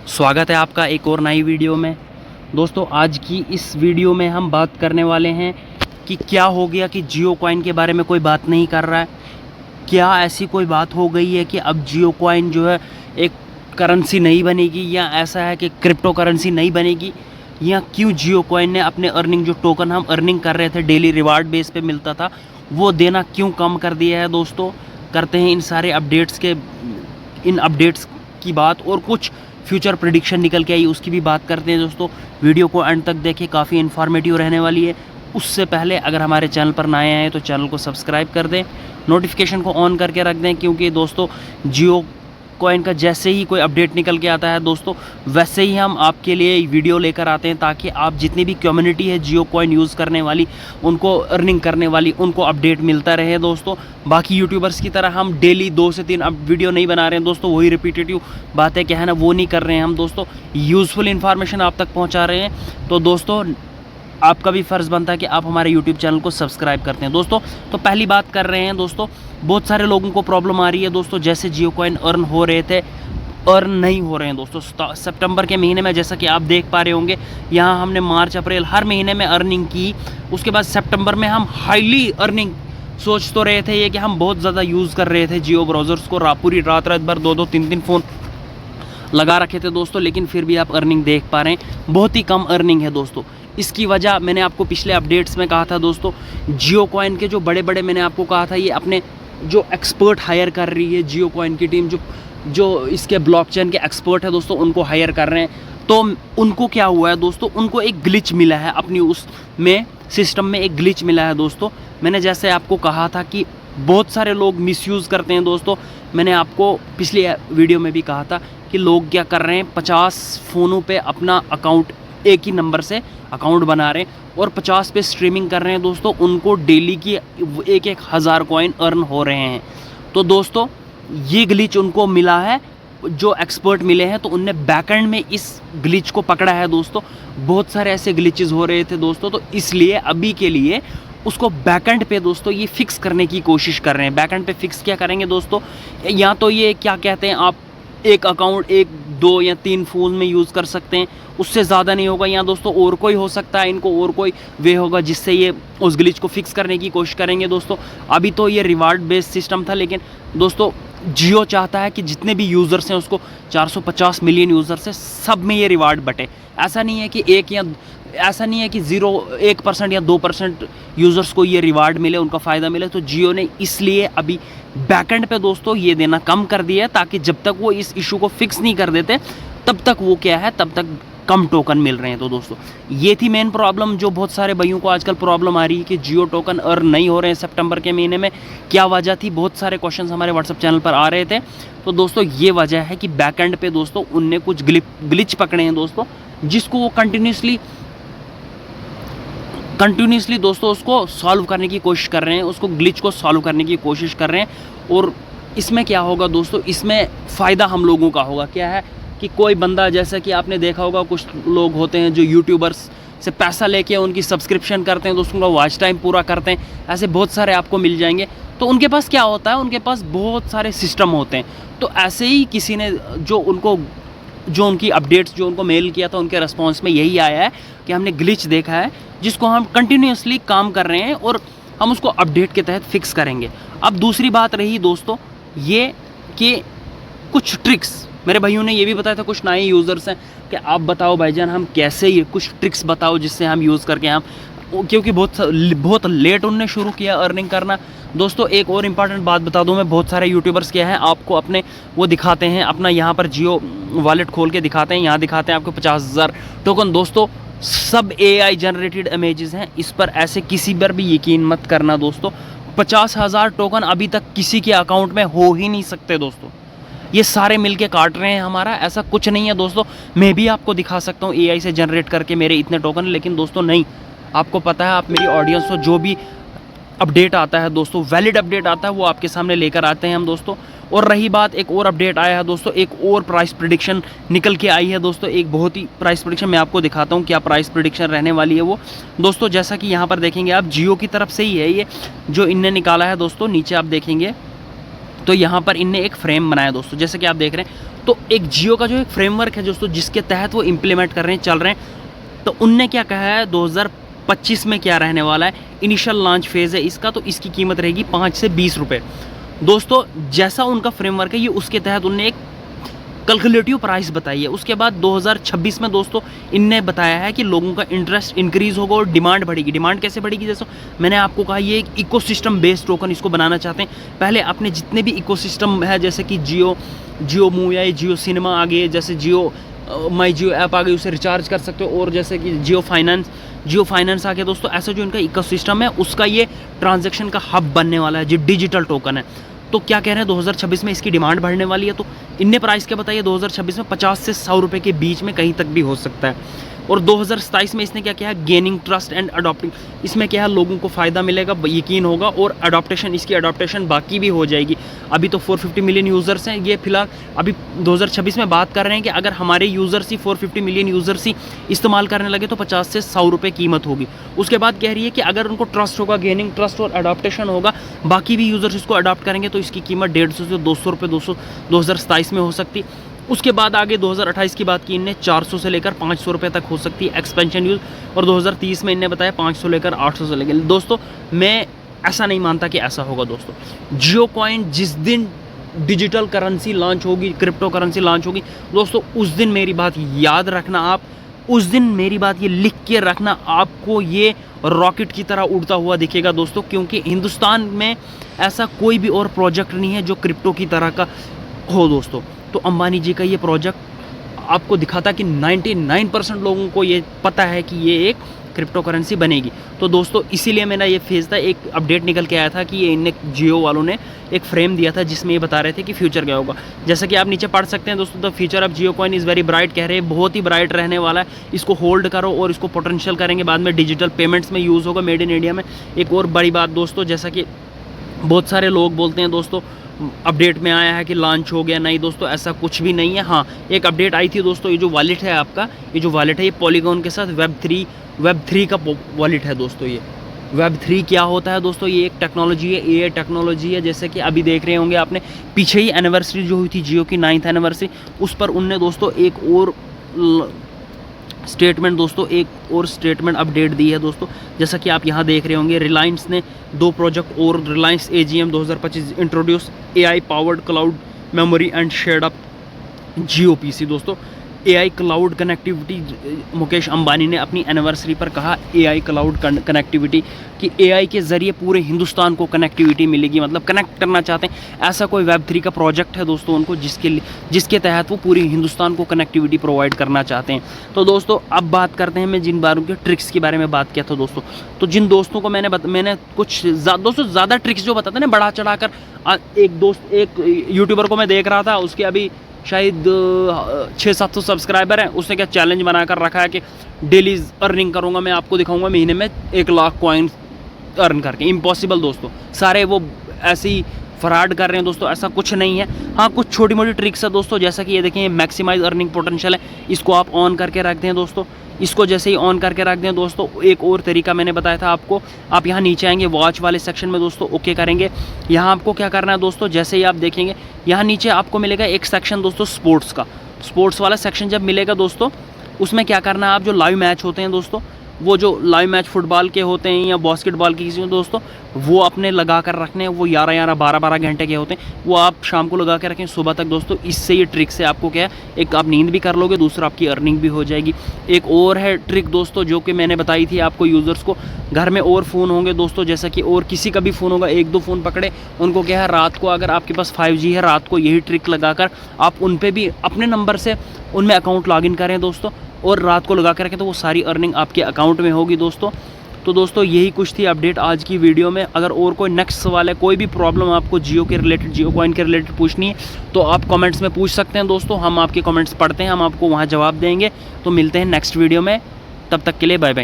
स्वागत है आपका एक और नई वीडियो में। दोस्तों आज की इस वीडियो में हम बात करने वाले हैं कि क्या हो गया कि जियो कॉइन के बारे में कोई बात नहीं कर रहा है। क्या ऐसी कोई बात हो गई है कि अब जियो कॉइन जो है एक करेंसी नहीं बनेगी, या ऐसा है कि क्रिप्टो करेंसी नहीं बनेगी, या क्यों जियो कॉइन ने अपने अर्निंग जो टोकन हम अर्निंग कर रहे थे डेली रिवार्ड बेस पे मिलता था वो देना क्यों कम कर दिया है। दोस्तों करते हैं इन सारे अपडेट्स की बात, और कुछ फ्यूचर प्रेडिक्शन निकल के आई उसकी भी बात करते हैं। दोस्तों वीडियो को एंड तक देखें, काफ़ी इन्फॉर्मेटिव रहने वाली है। उससे पहले अगर हमारे चैनल पर नए आए तो चैनल को सब्सक्राइब कर दें, नोटिफिकेशन को ऑन करके रख दें, क्योंकि दोस्तों जियो कॉइन का जैसे ही कोई अपडेट निकल के आता है दोस्तों वैसे ही हम आपके लिए वीडियो लेकर आते हैं, ताकि आप जितनी भी कम्युनिटी है जियो कॉइन यूज़ करने वाली, उनको अर्निंग करने वाली, उनको अपडेट मिलता रहे। दोस्तों बाकी यूट्यूबर्स की तरह हम डेली 2 से 3 अब वीडियो नहीं बना रहे हैं दोस्तों, वही रिपीटेटिव बातें क्या है ना वो नहीं कर रहे हैं हम दोस्तों, यूज़फुल इन्फॉर्मेशन आप तक पहुँचा रहे हैं। तो दोस्तों आपका भी फ़र्ज़ बनता है कि आप हमारे यूट्यूब चैनल को सब्सक्राइब करते हैं। दोस्तों तो पहली बात कर रहे हैं दोस्तों, बहुत सारे लोगों को प्रॉब्लम आ रही है दोस्तों, जैसे जियो कॉइन अर्न हो रहे थे अर्न नहीं हो रहे हैं दोस्तों। सितंबर के महीने में जैसा कि आप देख पा रहे होंगे, यहाँ हमने मार्च अप्रैल हर महीने में अर्निंग की, उसके बाद सितंबर में हम हाईली अर्निंग सोच तो रहे थे ये कि हम बहुत ज़्यादा यूज़ कर रहे थे जियो ब्राउज़र्स को, पूरी रात भर 2-2 3-3 फ़ोन लगा रखे थे दोस्तों, लेकिन फिर भी आप अर्निंग देख पा रहे हैं, बहुत ही कम अर्निंग है दोस्तों। इसकी वजह मैंने आपको पिछले अपडेट्स में कहा था दोस्तों, जियो कॉइन के जो बड़े बड़े मैंने आपको कहा था ये अपने जो एक्सपर्ट हायर कर रही है जियो कॉइन की टीम, जो इसके ब्लॉकचेन के एक्सपर्ट है दोस्तों उनको हायर कर रहे हैं। तो उनको क्या हुआ है दोस्तों, उनको एक ग्लिच मिला है अपनी उसमें सिस्टम में, एक ग्लिच मिला है दोस्तों। मैंने जैसे आपको कहा था कि बहुत सारे लोग मिसयूज़ करते हैं दोस्तों, मैंने आपको पिछली वीडियो में भी कहा था कि लोग क्या कर रहे हैं, 50 फ़ोनों पे अपना अकाउंट एक ही नंबर से अकाउंट बना रहे हैं और 50 पे स्ट्रीमिंग कर रहे हैं दोस्तों, उनको डेली की 1-1 हज़ार कॉइन अर्न हो रहे हैं। तो दोस्तों ये ग्लिच उनको मिला है, जो एक्सपर्ट मिले हैं तो उनने बैकएंड में इस ग्लिच को पकड़ा है दोस्तों। बहुत सारे ऐसे ग्लिचेस हो रहे थे दोस्तों, तो इसलिए अभी के लिए उसको बैकएंड पे दोस्तों ये फिक्स करने की कोशिश कर रहे हैं। बैकएंड पे फिक्स क्या करेंगे दोस्तों, या तो ये क्या कहते हैं, आप एक अकाउंट 1, 2 या 3 फ़ोन में यूज़ कर सकते हैं, उससे ज़्यादा नहीं होगा। या दोस्तों और कोई हो सकता है, इनको और कोई वे होगा जिससे ये उस ग्लिच को फिक्स करने की कोशिश करेंगे दोस्तों। अभी तो ये रिवार्ड बेस्ड सिस्टम था, लेकिन दोस्तों जियो चाहता है कि जितने भी यूज़र्स हैं उसको 450 मिलियन यूज़र्स हैं, सब में ये रिवार्ड बटे। ऐसा नहीं है कि 1% या 2% यूज़र्स को ये रिवार्ड मिले, उनका फ़ायदा मिले। तो जियो ने इसलिए अभी बैकएंड पे दोस्तों ये देना कम कर दिया है, ताकि जब तक वो इस इशू को फिक्स नहीं कर देते तब तक वो क्या है, तब तक कम टोकन मिल रहे हैं। तो दोस्तों ये थी मेन प्रॉब्लम, जो बहुत सारे भाइयों को आजकल प्रॉब्लम आ रही है कि जियो टोकन अर्न नहीं हो रहे हैं सितंबर के महीने में। क्या वजह थी, बहुत सारे क्वेश्चंस हमारे व्हाट्सएप चैनल पर आ रहे थे। तो दोस्तों ये वजह है कि बैकएंड पे दोस्तों उनने कुछ ग्लिच पकड़े हैं दोस्तों, जिसको वो कंटिन्यूसली दोस्तों उसको सॉल्व करने की कोशिश कर रहे हैं, उसको ग्लिच को सॉल्व करने की कोशिश कर रहे हैं। और इसमें क्या होगा दोस्तों, इसमें फ़ायदा हम लोगों का होगा। क्या है कि कोई बंदा, जैसा कि आपने देखा होगा, कुछ लोग होते हैं जो यूट्यूबर्स से पैसा लेके उनकी सब्सक्रिप्शन करते हैं, दोस्तों का वॉच टाइम पूरा करते हैं, ऐसे बहुत सारे आपको मिल जाएंगे। तो उनके पास क्या होता है, उनके पास बहुत सारे सिस्टम होते हैं। तो ऐसे ही किसी ने जो उनकी अपडेट्स जो उनको मेल किया था, उनके रिस्पॉन्स में यही आया है कि हमने ग्लिच देखा है, जिसको हम कंटिन्यूसली काम कर रहे हैं और हम उसको अपडेट के तहत फिक्स करेंगे। अब दूसरी बात रही दोस्तों ये कि कुछ ट्रिक्स मेरे भाइयों ने ये भी बताया था, कुछ नए यूज़र्स हैं कि आप बताओ भाईजान हम कैसे, ये कुछ ट्रिक्स बताओ जिससे हम यूज़ करके हम, क्योंकि बहुत लेट उनने शुरू किया अर्निंग करना। दोस्तों एक और इम्पॉर्टेंट बात बता दूं मैं, बहुत सारे यूट्यूबर्स क्या है आपको अपने वो दिखाते हैं, अपना यहाँ पर जियो वॉलेट खोल के दिखाते हैं, यहाँ दिखाते हैं आपको 50,000 टोकन। दोस्तों सब AI जनरेटेड इमेजेस हैं, इस पर ऐसे किसी पर भी यकीन मत करना दोस्तों। 50,000 टोकन अभी तक किसी के अकाउंट में हो ही नहीं सकते दोस्तों, ये सारे मिलके काट रहे हैं हमारा, ऐसा कुछ नहीं है दोस्तों। मैं भी आपको दिखा सकता हूँ AI से जनरेट करके मेरे इतने टोकन, लेकिन दोस्तों नहीं, आपको पता है, आप मेरी ऑडियंस हो, जो भी अपडेट आता है दोस्तों, वैलिड अपडेट आता है, वो आपके सामने लेकर आते हैं हम दोस्तों। और रही बात, एक और अपडेट आया है दोस्तों, एक और प्राइस प्रेडिक्शन निकल के आई है दोस्तों, एक बहुत ही प्राइस प्रेडिक्शन, मैं आपको दिखाता हूँ क्या प्राइस प्रेडिक्शन रहने वाली है वो दोस्तों। जैसा कि यहाँ पर देखेंगे आप, जियो की तरफ से ही है ये जो इनने निकाला है दोस्तों, नीचे आप देखेंगे तो यहाँ पर इनने एक फ्रेम बनाया दोस्तों, जैसे कि आप देख रहे हैं। तो एक जियो का जो एक फ्रेमवर्क है दोस्तों, जिसके तहत वो इम्प्लीमेंट कर रहे हैं, चल रहे हैं। तो उनने क्या कहा है 2025 में क्या रहने वाला है, इनिशियल लॉन्च फेज़ है इसका, तो इसकी कीमत रहेगी 5 से 20 रुपये दोस्तों। जैसा उनका फ्रेमवर्क है ये, उसके तहत उनने एक कैलकुलेटिव प्राइस बताई है। उसके बाद 2026 में दोस्तों इनने बताया है कि लोगों का इंटरेस्ट इंक्रीज़ होगा और डिमांड बढ़ेगी। डिमांड कैसे बढ़ेगी, जैसे मैंने आपको कहा ये एक इकोसिस्टम बेस्ड टोकन इसको बनाना चाहते हैं। पहले अपने जितने भी इकोसिस्टम है, जैसे कि जियो मूव या जियो सिनेमा आ गई, जैसे जियो माई जियो ऐप आ गई, उसे रिचार्ज कर सकते हो, और जैसे कि जियो फाइनेंस आ गया दोस्तों। ऐसा जो इनका इकोसिस्टम है उसका ये ट्रांजैक्शन का हब बनने वाला है, जो डिजिटल टोकन है। तो क्या कह रहे हैं 2026 में इसकी डिमांड बढ़ने वाली है। तो इनने प्राइस क्या बताइए 2026 में 50 से 100 रुपये के बीच में कहीं तक भी हो सकता है। और 2027 में इसने क्या किया है, गेनिंग ट्रस्ट एंड अडॉप्टिंग। इसमें क्या है, लोगों को फ़ायदा मिलेगा, यकीन होगा, और अडॉप्टेशन, इसकी अडॉप्टेशन बाकी भी हो जाएगी। अभी तो 450 मिलियन यूज़र्स हैं ये फिलहाल। अभी 2026 में बात कर रहे हैं कि अगर हमारे यूज़र्स ही 450 मिलियन यूज़र्स ही इस्तेमाल करने लगे तो 50 से 100 रुपये कीमत होगी। उसके बाद कह रही है कि अगर उनको ट्रस्ट होगा, गेनिंग ट्रस्ट और अडॉप्टेशन होगा, बाकी भी यूज़र्स इसको अडॉप्ट करेंगे, तो इसकी कीमत 150 से 200 रुपये 2027 में हो सकती। उसके बाद आगे 2028 की बात की इनने, 400 से लेकर 500 रुपये तक हो सकती है एक्सपेंशन यूज़। और 2030 में इनने बताया 500 लेकर 800 से लेकर। दोस्तों मैं ऐसा नहीं मानता कि ऐसा होगा दोस्तों। जियो कॉइन जिस दिन डिजिटल करेंसी लॉन्च होगी, क्रिप्टो करेंसी लॉन्च होगी दोस्तों, उस दिन मेरी बात याद रखना आप, उस दिन मेरी बात ये लिख के रखना, आपको ये रॉकेट की तरह उड़ता हुआ दिखेगा दोस्तों। क्योंकि हिंदुस्तान में ऐसा कोई भी और प्रोजेक्ट नहीं है जो क्रिप्टो की तरह का हो दोस्तों। तो अंबानी जी का ये प्रोजेक्ट आपको दिखाता कि 99% लोगों को ये पता है कि ये एक क्रिप्टो करेंसी बनेगी। तो दोस्तों इसीलिए मेरा ये फेज था, एक अपडेट निकल के आया था कि ये इनने जियो वालों ने एक फ्रेम दिया था जिसमें ये बता रहे थे कि फ्यूचर क्या होगा। जैसा कि आप नीचे पढ़ सकते हैं दोस्तों, the future of Jio coin is very bright, कह रहे हैं बहुत ही ब्राइट रहने वाला है। इसको होल्ड करो और इसको पोटेंशियल करेंगे, बाद में डिजिटल पेमेंट्स में यूज़ होगा, मेड इन इंडिया में। एक और बड़ी बात दोस्तों, जैसा कि बहुत सारे लोग बोलते हैं दोस्तों अपडेट में आया है कि लॉन्च हो गया, नहीं दोस्तों ऐसा कुछ भी नहीं है। हाँ, एक अपडेट आई थी दोस्तों, ये जो वॉलेट है आपका, ये जो वॉलेट है ये पॉलीगॉन के साथ वेब 3 का वॉलेट है दोस्तों। ये वेब 3 क्या होता है दोस्तों, ये एक टेक्नोलॉजी है, AI टेक्नोलॉजी है। जैसे कि अभी देख रहे होंगे आपने पीछे ही एनिवर्सरी जो हुई थी जियो की 9th एनिवर्सरी, उस पर उनने दोस्तों एक और स्टेटमेंट अपडेट दी है दोस्तों। जैसा कि आप यहाँ देख रहे होंगे, रिलायंस ने 2 प्रोजेक्ट और Reliance AGM 2025 introduce AI powered cloud memory and shared up GOPC दोस्तों। AI cloud connectivity, Mukesh Ambani ने अपनी एनिवर्सरी पर कहा AI क्लाउड कनेक्टिविटी, कि AI के ज़रिए पूरे हिंदुस्तान को कनेक्टिविटी मिलेगी, मतलब कनेक्ट करना चाहते हैं। ऐसा कोई वेब 3 का प्रोजेक्ट है दोस्तों उनको, जिसके तहत वो पूरी हिंदुस्तान को कनेक्टिविटी प्रोवाइड करना चाहते हैं। तो दोस्तों अब बात करते हैं, मैं जिन बारों के ट्रिक्स के बारे में बात किया था दोस्तों, तो जिन दोस्तों को मैंने कुछ दोस्तों ज़्यादा ट्रिक्स जो बताते हैं ना बढ़ा चढ़ा कर, एक यूट्यूबर को मैं देख रहा था, उसके अभी शायद 600-700 सब्सक्राइबर हैं। उसने क्या चैलेंज बनाकर रखा है कि डेली अर्निंग करूंगा, मैं आपको दिखाऊंगा महीने में 1 लाख कॉइन्स अर्न करके। इम्पॉसिबल दोस्तों, सारे वो ऐसे ही फ्रॉड कर रहे हैं दोस्तों, ऐसा कुछ नहीं है। हाँ, कुछ छोटी मोटी ट्रिक्स है दोस्तों, जैसा कि ये देखें, मैक्सिमाइज अर्निंग पोटेंशियल है, इसको आप ऑन करके रख दें दोस्तों। इसको जैसे ही ऑन करके रख दें दोस्तों, एक और तरीका मैंने बताया था आपको, आप यहाँ नीचे आएंगे वॉच वाले सेक्शन में दोस्तों, ओके करेंगे। यहाँ आपको क्या करना है दोस्तों, जैसे ही आप देखेंगे यहाँ नीचे आपको मिलेगा एक सेक्शन दोस्तों स्पोर्ट्स का। स्पोर्ट्स वाला सेक्शन जब मिलेगा दोस्तों, उसमें क्या करना है, आप जो लाइव मैच होते हैं दोस्तों, वो जो लाइव मैच फुटबॉल के होते हैं या बास्केटबॉल के किसी में दोस्तों, वो अपने लगा कर रखने हैं। वो 11-11, 12-12 घंटे के होते हैं, वो आप शाम को लगा के रखें सुबह तक दोस्तों। इससे ये ट्रिक से आपको क्या है, एक आप नींद भी कर लोगे, दूसरा आपकी अर्निंग भी हो जाएगी। एक और है ट्रिक दोस्तों जो कि मैंने बताई थी आपको, यूज़र्स को घर में और फ़ोन होंगे दोस्तों, जैसा कि और किसी का भी फ़ोन होगा, 1-2 फ़ोन पकड़े, उनको क्या है, रात को अगर आपके पास 5G है, रात को यही ट्रिक लगाकर आप उन पर भी अपने नंबर से उनमें अकाउंट लॉगिन करें दोस्तों, और रात को लगा कर रखें, तो वो सारी अर्निंग आपके अकाउंट में होगी दोस्तों। तो दोस्तों यही कुछ थी अपडेट आज की वीडियो में। अगर और कोई नेक्स्ट सवाल है, कोई भी प्रॉब्लम आपको जियो के रिलेटेड, जियो कॉइन के रिलेटेड पूछनी है, तो आप कमेंट्स में पूछ सकते हैं दोस्तों। हम आपके कमेंट्स पढ़ते हैं, हम आपको वहाँ जवाब देंगे। तो मिलते हैं नेक्स्ट वीडियो में, तब तक के लिए बाय बाय।